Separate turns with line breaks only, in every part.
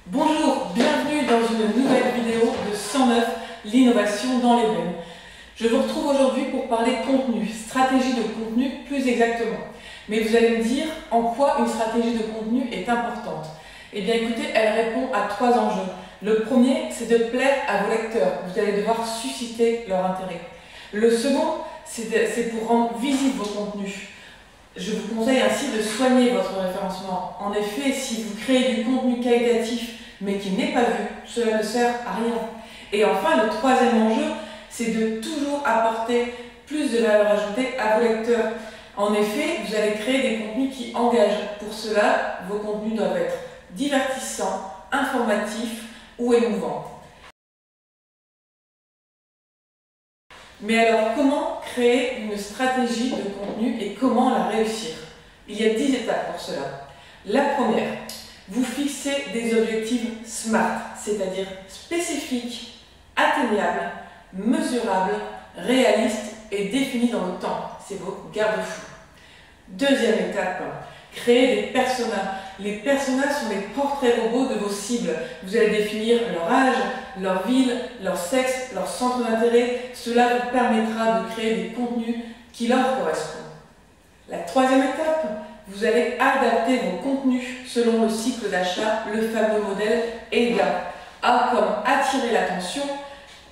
Bonjour, bienvenue dans une nouvelle vidéo de 109, l'innovation dans les veines. Je vous retrouve aujourd'hui pour parler contenu, stratégie de contenu plus exactement. Mais vous allez me dire en quoi une stratégie de contenu est importante. Eh bien écoutez, elle répond à 3 enjeux. Le premier, c'est de plaire à vos lecteurs. Vous allez devoir susciter leur intérêt. Le second, c'est pour rendre visibles vos contenus. Je vous conseille ainsi de soigner votre référencement. En effet, si vous créez du contenu qualitatif mais qui n'est pas vu, cela ne sert à rien. Et enfin, le troisième enjeu, c'est de toujours apporter plus de valeur ajoutée à vos lecteurs. En effet, vous allez créer des contenus qui engagent. Pour cela, vos contenus doivent être divertissants, informatifs ou émouvants. Mais alors, comment créer une stratégie de contenu et comment la réussir? Il y a 10 étapes pour cela. La première, vous fixez des objectifs SMART, c'est-à-dire spécifiques, atteignables, mesurables, réalistes et définis dans le temps. C'est vos garde-fous. Deuxième étape, créer des personas. Les personas sont les portraits robots de vos cibles. Vous allez définir leur âge, leur ville, leur sexe, leur centre d'intérêt. Cela vous permettra de créer des contenus qui leur correspondent. La troisième étape, vous allez adapter vos contenus selon le cycle d'achat, le fameux modèle EGA. A comme attirer l'attention,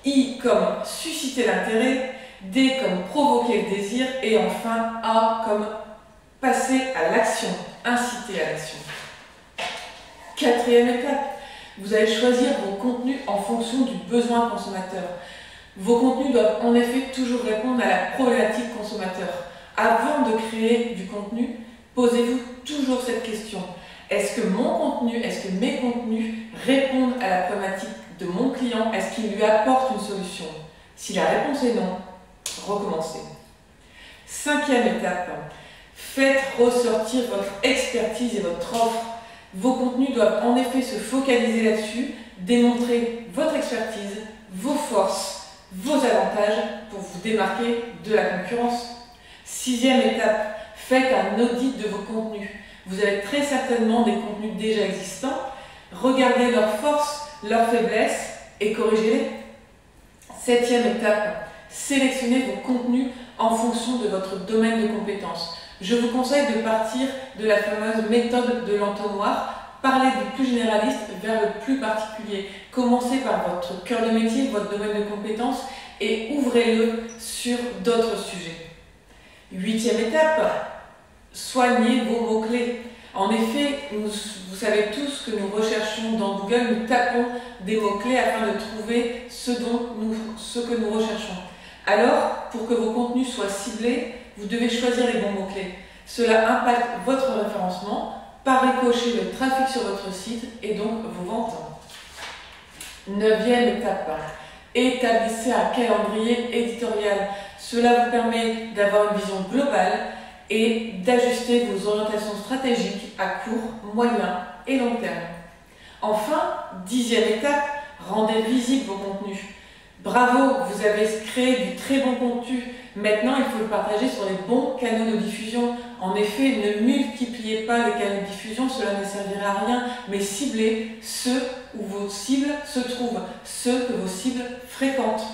I comme susciter l'intérêt, D comme provoquer le désir et enfin A comme passer à l'action, inciter à l'action. Quatrième étape, vous allez choisir vos contenus en fonction du besoin consommateur. Vos contenus doivent en effet toujours répondre à la problématique consommateur. Avant de créer du contenu, posez-vous toujours cette question. Est-ce que mon contenu, est-ce que mes contenus répondent à la problématique de mon client? Est-ce qu'ils lui apportent une solution? Si la réponse est non, recommencez. Cinquième étape, faites ressortir votre expertise et votre offre. Vos contenus doivent en effet se focaliser là-dessus, démontrer votre expertise, vos forces, vos avantages pour vous démarquer de la concurrence. Sixième étape, faites un audit de vos contenus. Vous avez très certainement des contenus déjà existants. Regardez leurs forces, leurs faiblesses et corrigez-les. Septième étape, sélectionnez vos contenus en fonction de votre domaine de compétences. Je vous conseille de partir de la fameuse méthode de l'entonnoir. Parlez du plus généraliste vers le plus particulier. Commencez par votre cœur de métier, votre domaine de compétences et ouvrez-le sur d'autres sujets. Huitième étape, soignez vos mots-clés. En effet, vous savez tous que nous recherchons dans Google, nous tapons des mots-clés afin de trouver ce que nous recherchons. Alors, pour que vos contenus soient ciblés, vous devez choisir les bons mots-clés. Cela impacte votre référencement, par ricochet le trafic sur votre site et donc vos ventes. Neuvième étape, établissez un calendrier éditorial. Cela vous permet d'avoir une vision globale et d'ajuster vos orientations stratégiques à court, moyen et long terme. Enfin, dixième étape, rendez visibles vos contenus. Bravo, vous avez créé du très bon contenu. Maintenant, il faut le partager sur les bons canaux de diffusion. En effet, ne multipliez pas les canaux de diffusion, cela ne servira à rien, mais ciblez ceux où vos cibles se trouvent, ceux que vos cibles fréquentent.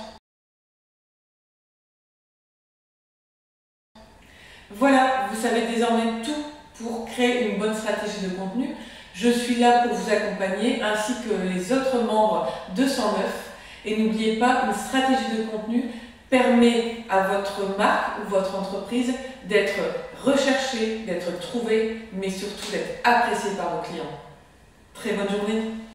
Voilà, vous savez désormais tout pour créer une bonne stratégie de contenu. Je suis là pour vous accompagner, ainsi que les autres membres de 109. Et n'oubliez pas, une stratégie de contenu permet à votre marque ou votre entreprise d'être recherchée, d'être trouvée, mais surtout d'être appréciée par vos clients. Très bonne journée!